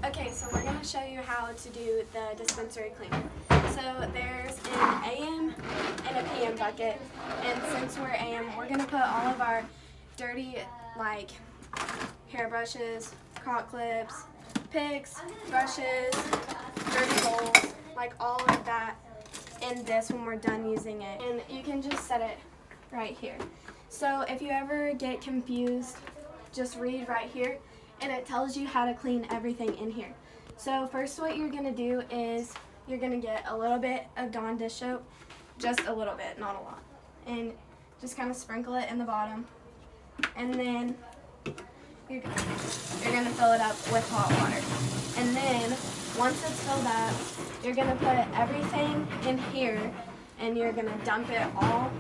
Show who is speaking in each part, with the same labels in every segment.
Speaker 1: Okay, so we're going to show you how to do the dispensary cleaner. So there's an AM and a PM bucket, and since we're AM, we're going to put all of our dirty, like, hairbrushes, croc clips, picks, brushes, dirty bowls, like all of that in this when we're done using it. And you can just set it right here. So if you ever get confused, just read right here, and it tells you how to clean everything in here. So first what you're going to do is you're going to get a little bit of Dawn dish soap, just a little bit, not a lot, and just kind of sprinkle it in the bottom, and then you're going to fill it up with hot water. And then once it's filled up, you're going to put everything in here, and you're going to dump it all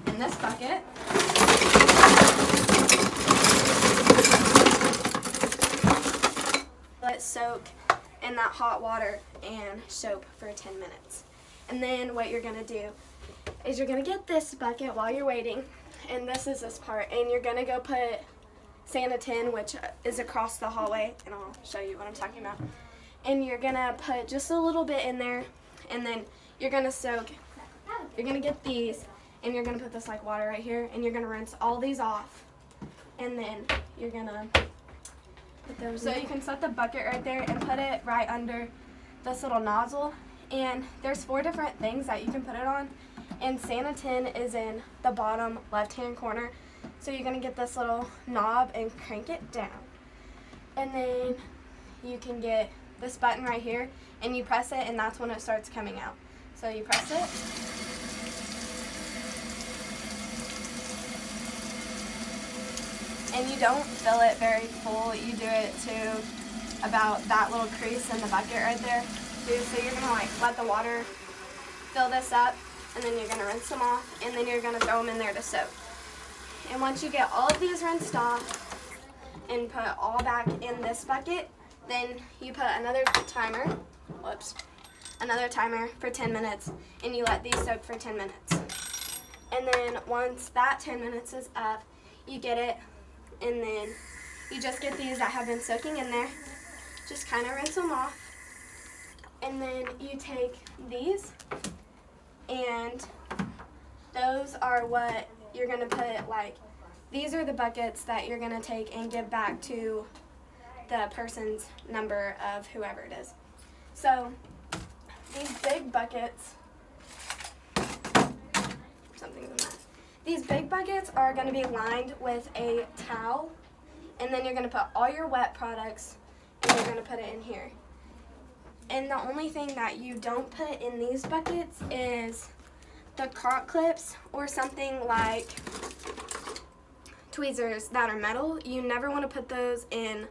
Speaker 1: in this bucket. Let it soak in that hot water and soap for 10 minutes. And then what you're going to do is you're going to get this bucket while you're waiting, and this is this part, and you're going to go put Santan, which is across the hallway, and I'll show you what I'm talking about. And you're going to put just a little bit in there, and then you're going to soak, you're going to get these, and you're going to put this like water right here, and you're going to rinse all these off, and then you're going to put those in. So you can set the bucket right there and put it right under this little nozzle, and there's 4 different things that you can put it on, and Santan is in the bottom left-hand corner. So you're going to get this little knob and crank it down. And then you can get this button right here, and you press it, and that's when it starts coming out. So you press it. And you don't fill it very full. You do it to about that little crease in the bucket right there. So you're going to like let the water fill this up, and then you're going to rinse them off, and then you're going to throw them in there to soak. And once you get all of these rinsed off and put all back in this bucket, then you put another timer, another timer for 10 minutes, and you let these soak for 10 minutes. And then once that 10 minutes is up, you get it, and then you just get these that have been soaking in there, just kind of rinse them off, and then you take these, and those are what you're going to put, like, these are the buckets that you're going to take and give back to the person's number of whoever it is. So these big buckets, these big buckets are going to be lined with a towel, and then you're going to put all your wet products, and you're going to put it in here. And the only thing that you don't put in these buckets is the croc clips or something like tweezers that are metal. You never want to put those in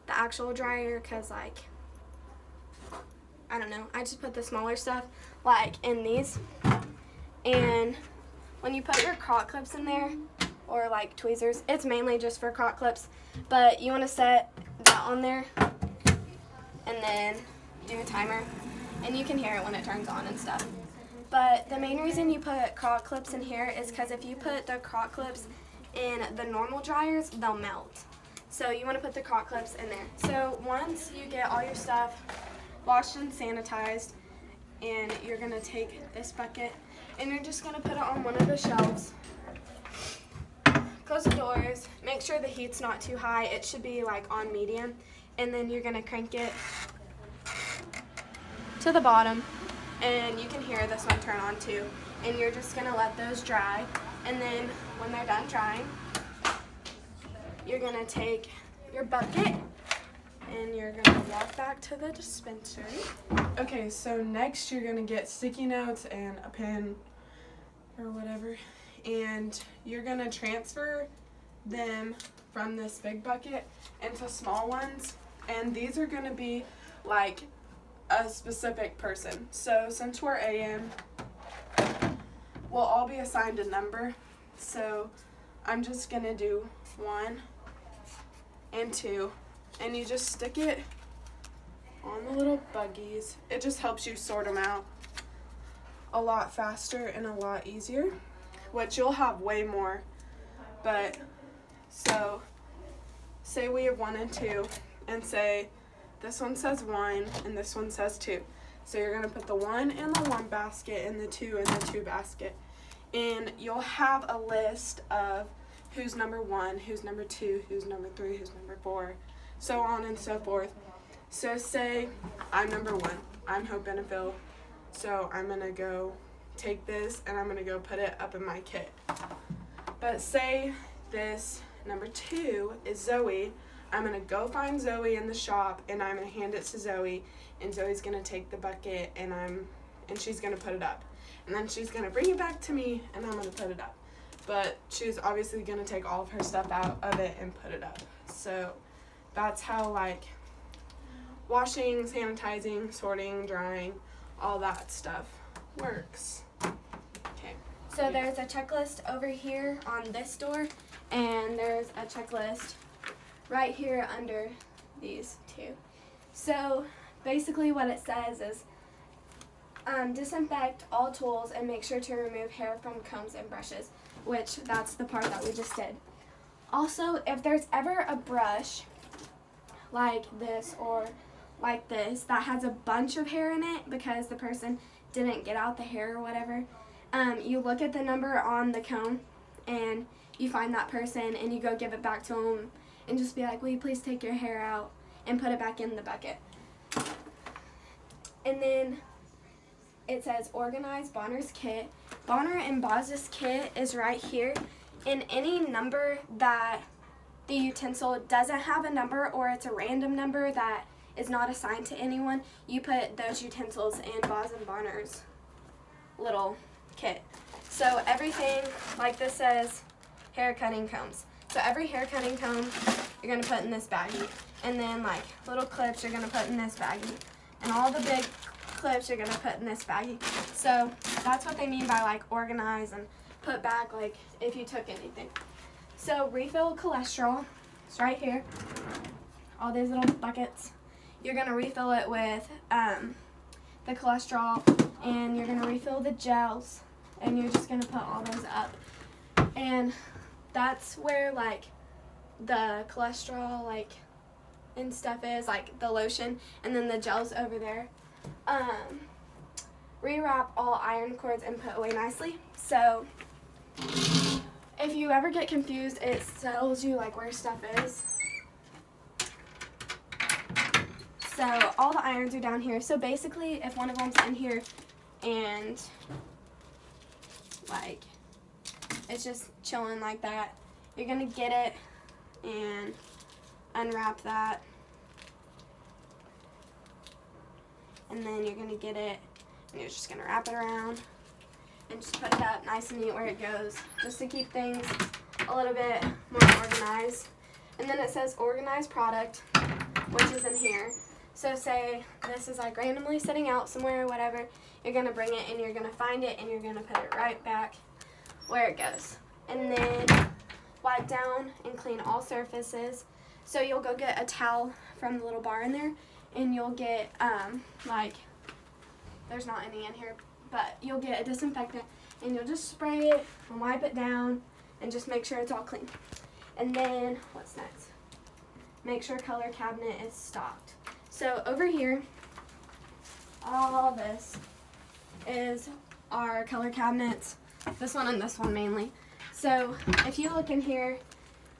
Speaker 1: the actual dryer because, like, I don't know, I just put the smaller stuff like in these. And when you put your croc clips in there, or like tweezers, it's mainly just for croc clips, but you want to set that on there and then do a timer, and you can hear it when it turns on and stuff. But the main reason you put croc clips in here is because if you put the croc clips in the normal dryers, they'll melt. So you want to put the croc clips in there. So once you get all your stuff washed and sanitized, and you're going to take this bucket, and you're just going to put it on one of the shelves. Close the doors. Make sure the heat's not too high. It should be like on medium. And then you're going to crank it to the bottom, and you can hear this one turn on too. And you're just going to let those dry, and then when they're done drying, you're going to take your bucket and you're going to walk back to the dispensary.
Speaker 2: Okay, so next you're going to get sticky notes and a pen or whatever, and you're going to transfer them from this big bucket into small ones, and these are going to be like a specific person. So since we're AM, we'll all be assigned a number. So I'm just going to do 1 and 2, and you just stick it on the little buggies. It just helps you sort them out a lot faster and a lot easier, which you'll have way more. But so say we have 1 and 2, and say this one says 1 and this one says 2. So you're going to put the 1 in the 1 basket and the 2 in the 2 basket. And you'll have a list of who's number 1, who's number 2, who's number 3, who's number 4, so on and so forth. So say I'm number 1. I'm Hope Benefield. So I'm going to go take this and I'm going to go put it up in my kit. But say this number 2 is Zoe. I'm going to go find Zoe in the shop and I'm going to hand it to Zoe, and Zoe's going to take the bucket and she's going to put it up. And then she's going to bring it back to me and I'm going to put it up. But she's obviously going to take all of her stuff out of it and put it up. So that's how, like, washing, sanitizing, sorting, drying, all that stuff works. Okay.
Speaker 1: So there's a checklist over here on this door, and there's a checklist right here under these two. So basically what it says is disinfect all tools and make sure to remove hair from combs and brushes, which that's the part that we just did. Also, if there's ever a brush like this or like this that has a bunch of hair in it because the person didn't get out the hair or whatever, you look at the number on the comb and you find that person and you go give it back to them and just be like, will you please take your hair out and put it back in the bucket. And then it says organize Bonner's kit. Bonner and Boz's kit is right here, and any number that the utensil doesn't have a number or it's a random number that is not assigned to anyone, you put those utensils in Boz and Bonner's little kit. So everything, like this says hair cutting combs. So every hair cutting comb you're going to put in this baggie. And then like little clips you're going to put in this baggie. And all the big clips you're going to put in this baggie. So that's what they mean by like organize and put back, like if you took anything. So refill cholesterol. It's right here. All these little buckets. You're going to refill it with the cholesterol, and you're going to refill the gels, and you're just going to put all those up. And that's where like the cholesterol like and stuff is, like the lotion, and then the gels over there. Rewrap all iron cords and put away nicely. So if you ever get confused, it tells you like where stuff is. So all the irons are down here. So basically, if one of them's in here and like it's just chilling like that, you're gonna get it and unwrap that, and then you're gonna get it and you're just gonna wrap it around and just put it up nice and neat where it goes, just to keep things a little bit more organized. And then it says organized product, which is in here. So say this is like randomly sitting out somewhere or whatever, you're going to bring it and you're going to find it and you're going to put it right back where it goes. And then wipe down and clean all surfaces. So you'll go get a towel from the little bar in there, and you'll get like, there's not any in here, but you'll get a disinfectant and you'll just spray it and wipe it down and just make sure it's all clean. And then what's next? Make sure color cabinet is stocked. So over here, all this is our color cabinets, this one and this one mainly. So if you look in here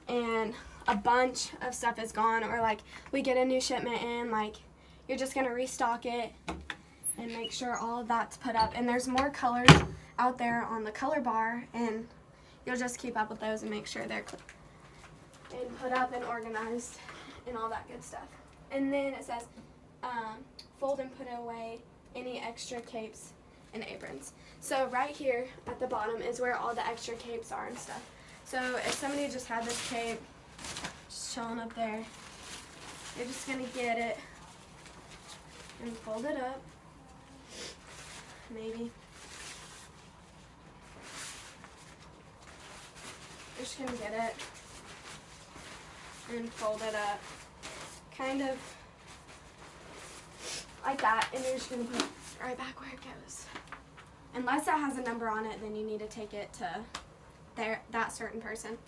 Speaker 1: and a bunch of stuff is gone, or like we get a new shipment in, like you're just gonna restock it and make sure all of that's put up. And there's more colors out there on the color bar, and you'll just keep up with those and make sure they're clean and put up and organized and all that good stuff. And then it says fold and put away any extra capes and aprons. So right here at the bottom is where all the extra capes are and stuff. So if somebody just had this cape just chilling up there, you're just gonna get it and fold it up, maybe. You're just gonna get it and fold it up, kind of like that, and you're just gonna put it right back where it goes. Unless it has a number on it, then you need to take it to that certain person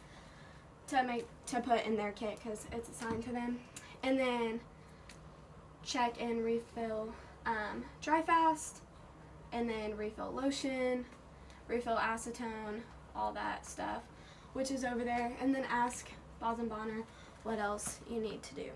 Speaker 1: to put in their kit because it's assigned to them. And then check and refill dry fast, and then refill lotion, refill acetone, all that stuff, which is over there, and then ask Boz and Bonner what else you need to do.